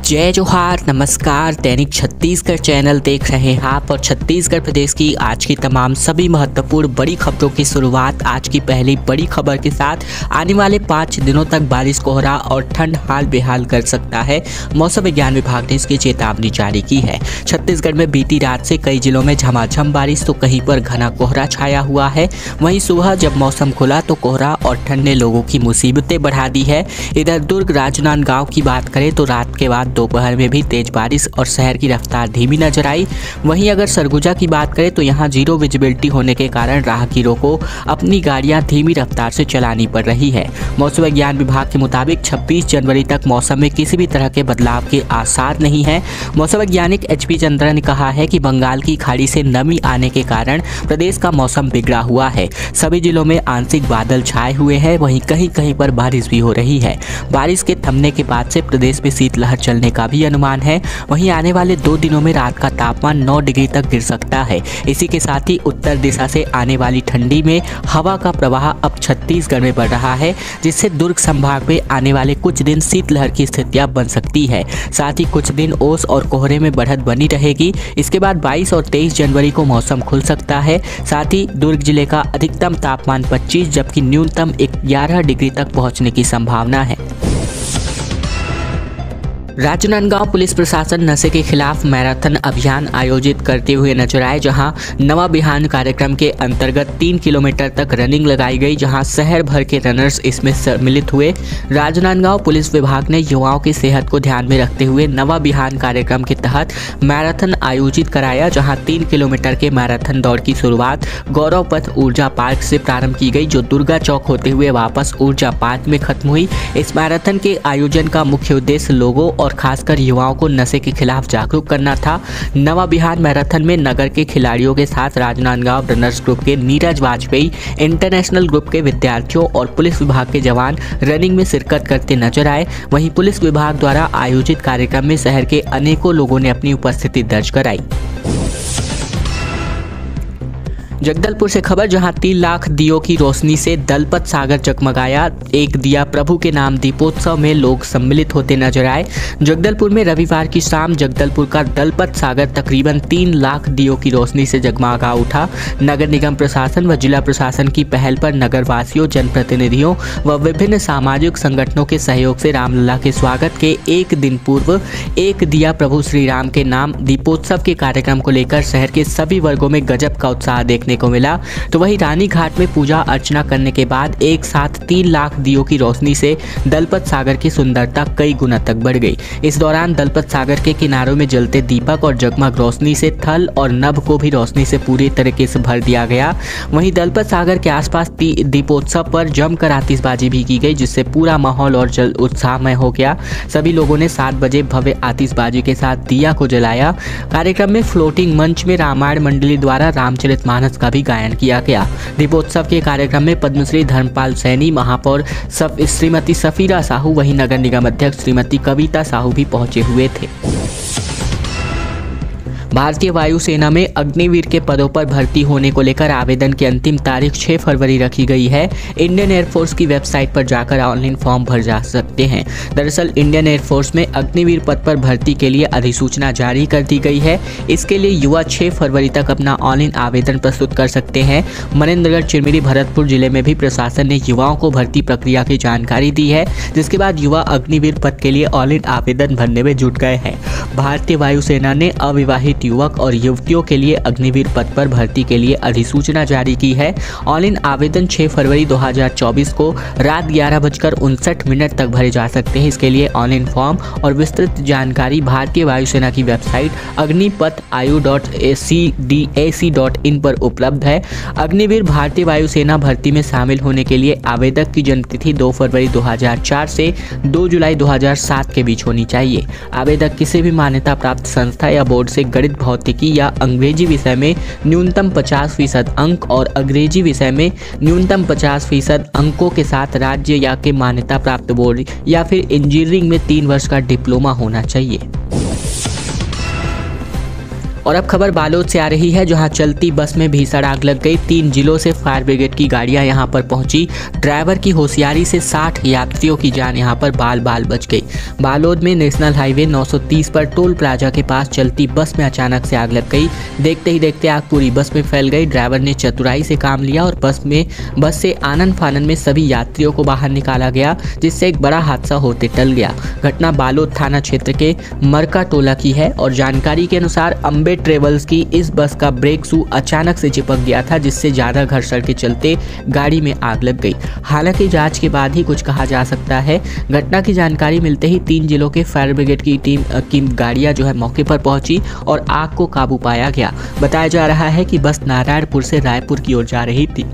जय जोहार, नमस्कार। दैनिक छत्तीसगढ़ चैनल देख रहे हैं आप और छत्तीसगढ़ प्रदेश की आज की तमाम सभी महत्वपूर्ण बड़ी खबरों की शुरुआत आज की पहली बड़ी खबर के साथ। आने वाले 5 दिनों तक बारिश, कोहरा और ठंड हाल बेहाल कर सकता है। मौसम विज्ञान विभाग ने इसकी चेतावनी जारी की है। छत्तीसगढ़ में बीती रात से कई जिलों में झमाझम बारिश तो कहीं पर घना कोहरा छाया हुआ है। वहीं सुबह जब मौसम खुला तो कोहरा और ठंड ने लोगों की मुसीबतें बढ़ा दी है। इधर दुर्ग राजनांदगांव की बात करें तो रात के बाद दोपहर में भी तेज बारिश और शहर की रफ्तार धीमी नजर आई। वहीं अगर सरगुजा की बात करें तो यहां जीरो विजिबिलिटी होने के कारण राहगीरों को अपनी गाड़ियां धीमी रफ्तार से चलानी पड़ रही है। मौसम विज्ञान विभाग के मुताबिक 26 जनवरी तक मौसम में किसी भी तरह के बदलाव के आसार नहीं है। मौसम वैज्ञानिक HP चंद्रा ने कहा है कि बंगाल की खाड़ी से नमी आने के कारण प्रदेश का मौसम बिगड़ा हुआ है। सभी जिलों में आंशिक बादल छाए हुए हैं, वहीं कहीं कहीं पर बारिश भी हो रही है। बारिश के थमने के बाद से प्रदेश में शीतलहर चलने का भी अनुमान है। वहीं आने वाले 2 दिनों में रात का तापमान 9 डिग्री तक गिर सकता है। इसी के साथ ही उत्तर दिशा से आने वाली ठंडी में हवा का प्रवाह अब छत्तीसगढ़ में बढ़ रहा है, जिससे दुर्ग संभाग में आने वाले कुछ दिन शीतलहर की स्थितियां बन सकती है। साथ ही कुछ दिन ओस और कोहरे में बढ़त बनी रहेगी। इसके बाद 22 और 23 जनवरी को मौसम खुल सकता है। साथ ही दुर्ग जिले का अधिकतम तापमान 25 जबकि न्यूनतम 11 डिग्री तक पहुंचने की संभावना है। राजनांदगांव पुलिस प्रशासन नशे के खिलाफ मैराथन अभियान आयोजित करते हुए नजर आए, जहां नवा बिहान कार्यक्रम के अंतर्गत 3 किलोमीटर तक रनिंग लगाई गई, जहां शहर भर के रनर्स इसमें सम्मिलित हुए। राजनांदगांव पुलिस विभाग ने युवाओं की सेहत को ध्यान में रखते हुए नवा बिहान कार्यक्रम के तहत मैराथन आयोजित कराया, जहां 3 किलोमीटर के मैराथन दौड़ की शुरुआत गौरव पथ ऊर्जा पार्क से प्रारंभ की गई, जो दुर्गा चौक होते हुए वापस ऊर्जा पार्क में खत्म हुई। इस मैराथन के आयोजन का मुख्य उद्देश्य लोगों और खासकर युवाओं को नशे के खिलाफ जागरूक करना था। नवा बिहार मैराथन में नगर के खिलाड़ियों के साथ राजनांदगांव रनर्स ग्रुप के नीरज वाजपेयी, इंटरनेशनल ग्रुप के विद्यार्थियों और पुलिस विभाग के जवान रनिंग में शिरकत करते नजर आए। वहीं पुलिस विभाग द्वारा आयोजित कार्यक्रम में शहर के अनेकों लोगों ने अपनी उपस्थिति दर्ज कराई। जगदलपुर से खबर, जहां 3 लाख दियों की रोशनी से दलपत सागर जगमगाया। एक दिया प्रभु के नाम दीपोत्सव में लोग सम्मिलित होते नजर आए। जगदलपुर में रविवार की शाम जगदलपुर का दलपत सागर तकरीबन 3 लाख दियों की रोशनी से जगमगा उठा। नगर निगम प्रशासन व जिला प्रशासन की पहल पर नगरवासियों, जनप्रतिनिधियों व विभिन्न सामाजिक संगठनों के सहयोग से रामलला के स्वागत के एक दिन पूर्व एक दिया प्रभु श्री राम के नाम दीपोत्सव के कार्यक्रम को लेकर शहर के सभी वर्गों में गजब का उत्साह देखने को मिला। तो वहीं रानी घाट में पूजा अर्चना करने के बाद एक साथ 3 लाख दियों की रोशनी से दलपत सागर की सुंदरता कई गुना तक बढ़ गई। इस दौरान दलपत सागर के किनारों में जलते दीपक और जगमग रोशनी से थल और नभ को भी रोशनी से पूरी तरीके से भर दिया गया। वहीं दलपत सागर के आसपास दीपोत्सव पर जमकर आतिशबाजी भी की गई, जिससे पूरा माहौल और जल उत्साहमय हो गया। सभी लोगों ने 7 बजे भव्य आतिशबाजी के साथ दिया को जलाया। कार्यक्रम में फ्लोटिंग मंच में रामायण मंडली द्वारा रामचरितमानस का भी गायन किया गया। दीपोत्सव के कार्यक्रम में पद्मश्री धर्मपाल सैनी, महापौर श्रीमती सफीरा साहू, वहीं नगर निगम अध्यक्ष श्रीमती कविता साहू भी पहुंचे हुए थे। भारतीय वायुसेना में अग्निवीर के पदों पर भर्ती होने को लेकर आवेदन की अंतिम तारीख 6 फरवरी रखी गई है। इंडियन एयरफोर्स की वेबसाइट पर जाकर ऑनलाइन फॉर्म भर जा सकते हैं। दरअसल इंडियन एयरफोर्स में अग्निवीर पद पर भर्ती के लिए अधिसूचना जारी कर दी गई है। इसके लिए युवा 6 फरवरी तक अपना ऑनलाइन आवेदन प्रस्तुत कर सकते हैं। मनेन्द्रगढ़, चिरमिरी, भरतपुर जिले में भी प्रशासन ने युवाओं को भर्ती प्रक्रिया की जानकारी दी है, जिसके बाद युवा अग्निवीर पद के लिए ऑनलाइन आवेदन भरने में जुट गए हैं। भारतीय वायुसेना ने अविवाहित युवक और युवतियों के लिए अग्निवीर पद पर भर्ती के लिए अधिसूचना जारी की है। ऑनलाइन आवेदन 6 फरवरी 2024 को रात 11:59 तक भरे जा सकते हैं। इसके लिए ऑनलाइन फॉर्म और विस्तृत जानकारी भारतीय वायुसेना की वेबसाइट अग्निपथ.iu.ac.in पर उपलब्ध है। अग्निवीर भारतीय वायुसेना भर्ती में शामिल होने के लिए आवेदक की जन्मतिथि 2 फरवरी 2004 से 2 जुलाई 2007 के बीच होनी चाहिए। आवेदक किसी भी मान्यता प्राप्त संस्था या बोर्ड से गणित, भौतिकी या अंग्रेजी विषय में न्यूनतम 50% अंक और अंग्रेजी विषय में न्यूनतम 50% अंकों के साथ राज्य या के मान्यता प्राप्त बोर्ड या फिर इंजीनियरिंग में 3 वर्ष का डिप्लोमा होना चाहिए। और अब खबर बालोद से आ रही है, जहां चलती बस में भीषण आग लग गई। 3 जिलों से फायर ब्रिगेड की गाड़ियां यहां पर पहुंची। ड्राइवर की होशियारी से 60 यात्रियों की जान यहां पर बाल बाल बच गई। बालोद में नेशनल हाईवे 930 पर टोल प्लाजा के पास चलती बस में अचानक से आग लग गई। देखते ही देखते आग पूरी बस में फैल गई। ड्राइवर ने चतुराई से काम लिया और बस से आनन फानन में सभी यात्रियों को बाहर निकाला गया, जिससे एक बड़ा हादसा होते टल गया। घटना बालोद थाना क्षेत्र के मरका टोला की है और जानकारी के अनुसार अंबे ट्रेवल्स की इस बस का ब्रेक शू अचानक से चिपक गया था, जिससे ज्यादा घर्षण के चलते गाड़ी में आग लग गई। हालांकि जांच के बाद ही कुछ कहा जा सकता है। घटना की जानकारी मिलते ही 3 जिलों के फायर ब्रिगेड की टीम की गाड़ियां जो है मौके पर पहुंची और आग को काबू पाया गया। बताया जा रहा है कि बस नारायणपुर से रायपुर की ओर जा रही थी।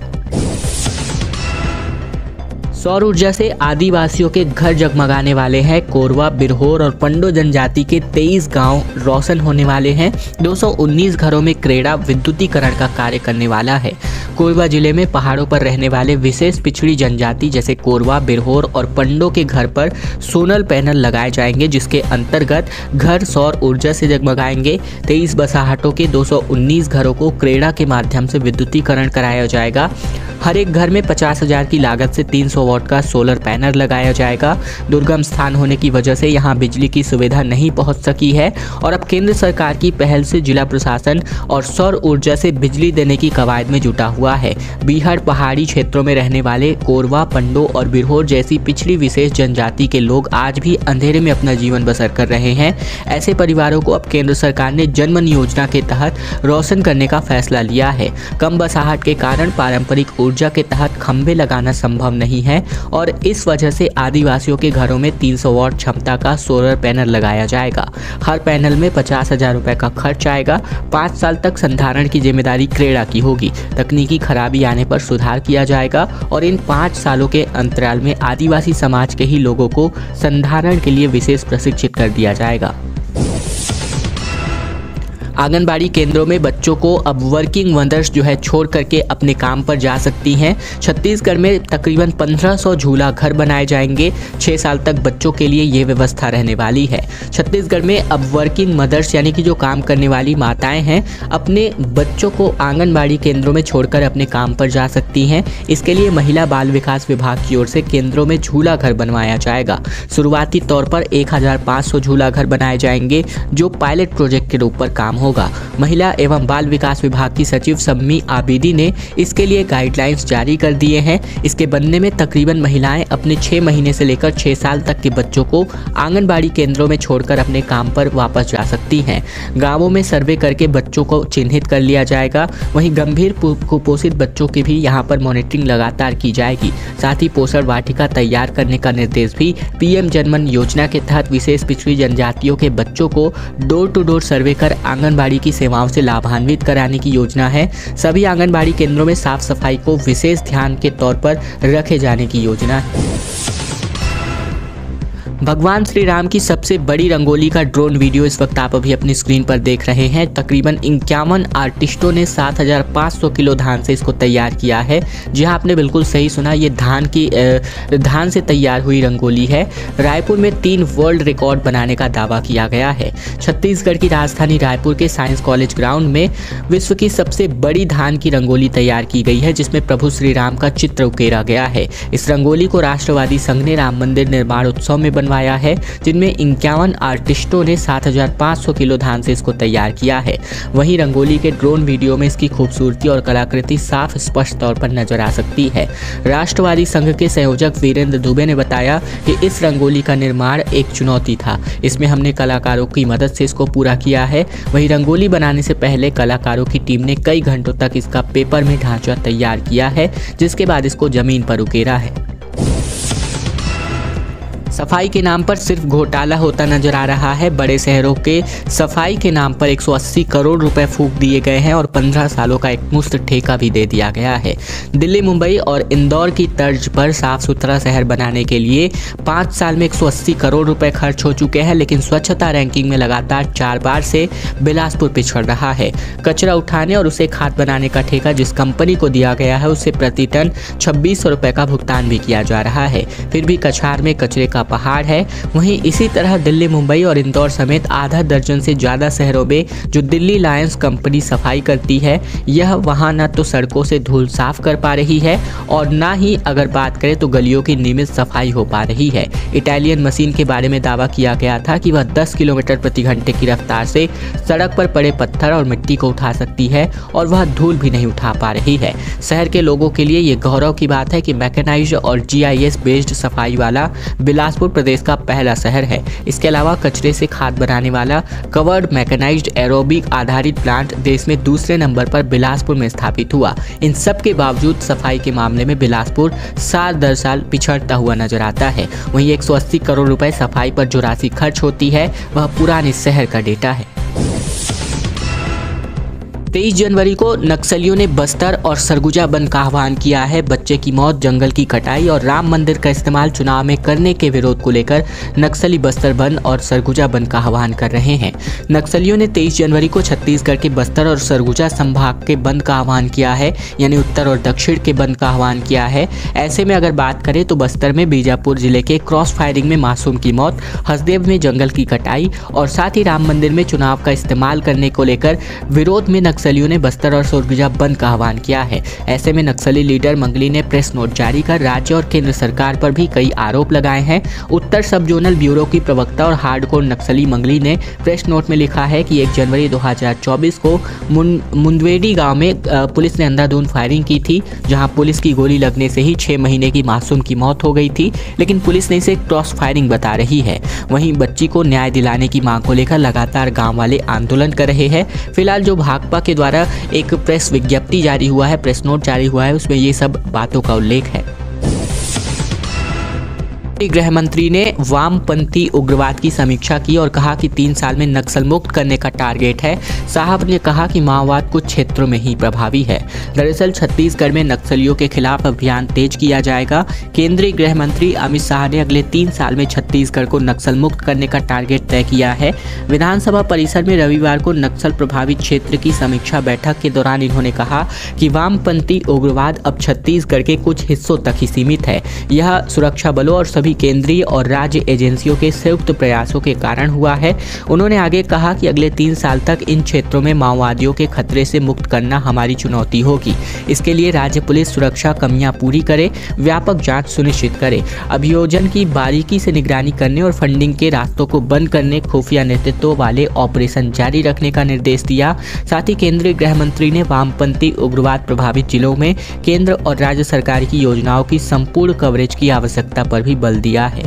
सौर ऊर्जा से आदिवासियों के घर जगमगाने वाले हैं। कोरवा, बिरहोर और पंडो जनजाति के 23 गांव रोशन होने वाले हैं। 219 घरों में क्रेडा विद्युतीकरण का कार्य करने वाला है। कोरबा जिले में पहाड़ों पर रहने वाले विशेष पिछड़ी जनजाति जैसे कोरवा, बिरहोर और पंडो के घर पर सोलर पैनल लगाए जाएंगे, जिसके अंतर्गत घर सौर ऊर्जा से जगमगाएंगे। 23 बसाहटों के 219 घरों को क्रेडा के माध्यम से विद्युतीकरण कराया जाएगा। हर एक घर में 50,000 की लागत से 300 वाट का सोलर पैनल लगाया जाएगा। दुर्गम स्थान होने की वजह से यहां बिजली की सुविधा नहीं पहुंच सकी है और अब केंद्र सरकार की पहल से जिला प्रशासन और सौर ऊर्जा से बिजली देने की कवायद में जुटा हुआ है। बीहड़ पहाड़ी क्षेत्रों में रहने वाले कोरवा, पंडो और बिरहोर जैसी पिछड़ी विशेष जनजाति के लोग आज भी अंधेरे में अपना जीवन बसर कर रहे हैं। ऐसे परिवारों को अब केंद्र सरकार ने जनमन योजना के तहत रोशन करने का फैसला लिया है। कम बसाहट के कारण पारंपरिक ऊर्जा के तहत खंभे लगाना संभव नहीं है और इस वजह से आदिवासियों के घरों में 300 वाट क्षमता का सोलर पैनल लगाया जाएगा। हर पैनल में 50,000 रुपए का खर्च आएगा। 5 साल तक संधारण की जिम्मेदारी क्रेडा की होगी। तकनीकी खराबी आने पर सुधार किया जाएगा और इन 5 सालों के अंतराल में आदिवासी समाज के ही लोगों को संधारण के लिए विशेष प्रशिक्षित कर दिया जाएगा। आंगनबाड़ी केंद्रों में बच्चों को अब वर्किंग मदर्स जो है छोड़ करके अपने काम पर जा सकती हैं। छत्तीसगढ़ में तकरीबन 1500 झूला घर बनाए जाएंगे। 6 साल तक बच्चों के लिए ये व्यवस्था रहने वाली है। छत्तीसगढ़ में अब वर्किंग मदर्स यानी कि जो काम करने वाली माताएं हैं, अपने बच्चों को आंगनबाड़ी केंद्रों में छोड़कर अपने काम पर जा सकती हैं। इसके लिए महिला बाल विकास विभाग की ओर से केंद्रों में झूला घर बनवाया जाएगा। शुरुआती तौर पर 1500 झूला घर बनाए जाएंगे, जो पायलट प्रोजेक्ट के रूप पर काम होगा। महिला एवं बाल विकास विभाग की सचिव सम्मी आबिदी ने इसके लिए गाइडलाइंस जारी कर दिए हैं। इसके बनने में तकरीबन महिलाएं अपने 6 महीने से लेकर 6 साल तक के बच्चों को आंगनबाड़ी केंद्रों में छोड़कर अपने काम पर वापस जा सकती हैं। गांवों में सर्वे करके बच्चों को चिन्हित कर लिया जाएगा। वहीं गंभीर कुपोषित बच्चों की भी यहां पर मॉनिटरिंग लगातार की जाएगी। साथ ही पोषण वाटिका तैयार करने का निर्देश भी पीएम जनमन योजना के तहत विशेष पिछड़ी जनजातियों के बच्चों को डोर टू डोर सर्वे कर आंगनबाड़ी की सेवाओं से लाभान्वित कराने की योजना है। सभी आंगनबाड़ी केंद्रों में साफ सफाई को विशेष ध्यान के तौर पर रखे जाने की योजना है। भगवान श्री राम की सबसे बड़ी रंगोली का ड्रोन वीडियो इस वक्त आप अभी अपनी स्क्रीन पर देख रहे हैं। तकरीबन 51 आर्टिस्टों ने 7500 किलो धान से इसको तैयार किया है। जी हाँ, आपने बिल्कुल सही सुना, ये धान से तैयार हुई रंगोली है। रायपुर में 3 वर्ल्ड रिकॉर्ड बनाने का दावा किया गया है। छत्तीसगढ़ की राजधानी रायपुर के साइंस कॉलेज ग्राउंड में विश्व की सबसे बड़ी धान की रंगोली तैयार की गई है, जिसमें प्रभु श्री राम का चित्र उकेरा गया है। इस रंगोली को राष्ट्रवादी संघ ने राम मंदिर निर्माण उत्सव में बनवाया है, जिनमें 51 आर्टिस्टों ने 7500 किलो धान से इसको तैयार किया है। वहीं रंगोली के ड्रोन वीडियो में इसकी खूबसूरती और कलाकृति साफ स्पष्ट तौर पर नजर आ सकती है। राष्ट्रवादी संघ के संयोजक वीरेंद्र दुबे ने बताया कि इस रंगोली का निर्माण एक चुनौती था। इसमें हमने कलाकारों की मदद से इसको पूरा किया है। वहीं रंगोली बनाने से पहले कलाकारों की टीम ने कई घंटों तक इसका पेपर में ढांचा तैयार किया है, जिसके बाद इसको जमीन पर उकेरा है। सफाई के नाम पर सिर्फ घोटाला होता नजर आ रहा है। बड़े शहरों के सफाई के नाम पर 180 करोड़ रुपए फूंक दिए गए हैं और 15 सालों का एक मुफ्त ठेका भी दे दिया गया है। दिल्ली, मुंबई और इंदौर की तर्ज पर साफ सुथरा शहर बनाने के लिए 5 साल में 180 करोड़ रुपए खर्च हो चुके हैं, लेकिन स्वच्छता रैंकिंग में लगातार 4 बार से बिलासपुर पिछड़ रहा है। कचरा उठाने और उसे खाद बनाने का ठेका जिस कंपनी को दिया गया है, उससे प्रति टन 2600 रुपए का भुगतान भी किया जा रहा है। फिर भी कछार में कचरे का का पहाड़ है। वहीं इसी तरह दिल्ली, मुंबई और इंदौर समेत आधा दर्जन से ज़्यादा शहरों में जो दिल्ली लायंस कंपनी सफाई करती है, यह वहाँ न तो सड़कों से धूल साफ कर पा रही है और ना ही अगर बात करें तो गलियों की नियमित सफाई हो पा रही है। इटालियन मशीन के बारे में दावा किया गया था कि वह 10 किलोमीटर प्रति घंटे की रफ्तार से सड़क पर पड़े पत्थर और मिट्टी को उठा सकती है और वह धूल भी नहीं उठा पा रही है। शहर के लोगों के लिए ये गौरव की बात है कि मैकेनाइज्ड और GIS बेस्ड सफाई वाला बिलासपुर प्रदेश का पहला शहर है। इसके अलावा कचरे से खाद बनाने वाला कवर्ड मैकेनाइज्ड एरोबिक आधारित प्लांट देश में दूसरे नंबर पर बिलासपुर में स्थापित हुआ। इन सब के बावजूद सफाई के मामले में बिलासपुर साल दर साल पिछड़ता हुआ नजर आता है। वहीं 180 करोड़ रुपए सफाई पर जो राशि खर्च होती है वह पुराने शहर का डेटा है। 23 जनवरी को नक्सलियों ने बस्तर और सरगुजा बंद का आह्वान किया है। बच्चे की मौत, जंगल की कटाई और राम मंदिर का इस्तेमाल चुनाव में करने के विरोध को लेकर नक्सली बस्तर बंद और सरगुजा बंद का आह्वान कर रहे हैं। नक्सलियों ने 23 जनवरी को छत्तीसगढ़ के बस्तर और सरगुजा संभाग के बंद का आह्वान किया है, यानी उत्तर और दक्षिण के बंद का आह्वान किया है। ऐसे में अगर बात करें तो बस्तर में बीजापुर जिले के क्रॉस फायरिंग में मासूम की मौत, हसदेव में जंगल की कटाई और साथ ही राम मंदिर में चुनाव का इस्तेमाल करने को लेकर विरोध में नक्सलियों ने बस्तर और सरगुजा बंद का आह्वान किया है। ऐसे में नक्सली लीडर मंगली ने प्रेस नोट जारी कर राज्य और केंद्र सरकार पर भी कई आरोप लगाए हैं। उत्तर सब जोनल ब्यूरो की प्रवक्ता और हार्डकोर नक्सली मंगली ने प्रेस नोट में लिखा है कि 1 जनवरी 2024 को मुंदवेडी गांव में पुलिस ने अंधाधुंध फायरिंग की थी, जहां पुलिस की गोली लगने से ही 6 महीने की मासूम की मौत हो गई थी, लेकिन पुलिस ने इसे क्रॉस फायरिंग बता रही है। वहीं बच्ची को न्याय दिलाने की मांग को लेकर लगातार गाँव वाले आंदोलन कर रहे हैं। फिलहाल जो भाकपा के द्वारा एक प्रेस विज्ञप्ति जारी हुआ है, प्रेस नोट जारी हुआ है, उसमें ये सब बातों का उल्लेख है। गृह मंत्री ने वामपंथी उग्रवाद की समीक्षा की और कहा कि 3 साल में नक्सल मुक्त करने का टारगेट है। साहब ने कहा कि माओवाद कुछ क्षेत्रों में ही प्रभावी है। दरअसल छत्तीसगढ़ में नक्सलियों के खिलाफ अभियान तेज किया जाएगा। केंद्रीय गृह मंत्री अमित शाह ने अगले 3 साल में छत्तीसगढ़ को नक्सल मुक्त करने का टारगेट तय किया है। विधानसभा परिसर में रविवार को नक्सल प्रभावित क्षेत्र की समीक्षा बैठक के दौरान इन्होंने कहा कि वामपंथी उग्रवाद अब छत्तीसगढ़ के कुछ हिस्सों तक ही सीमित है। यह सुरक्षा बलों और सभी केंद्रीय और राज्य एजेंसियों के संयुक्त प्रयासों के कारण हुआ है। उन्होंने आगे कहा कि अगले 3 साल तक इन क्षेत्रों में माओवादियों के खतरे से मुक्त करना हमारी चुनौती होगी। इसके लिए राज्य पुलिस सुरक्षा कमियां पूरी करे, व्यापक जांच सुनिश्चित करे, अभियोजन की बारीकी से निगरानी करने और फंडिंग के रास्तों को बंद करने, खुफिया नेतृत्व वाले ऑपरेशन जारी रखने का निर्देश दिया। साथ ही केंद्रीय गृह मंत्री ने वामपंथी उग्रवाद प्रभावित जिलों में केंद्र और राज्य सरकार की योजनाओं की संपूर्ण कवरेज की आवश्यकता पर भी बल दिया है।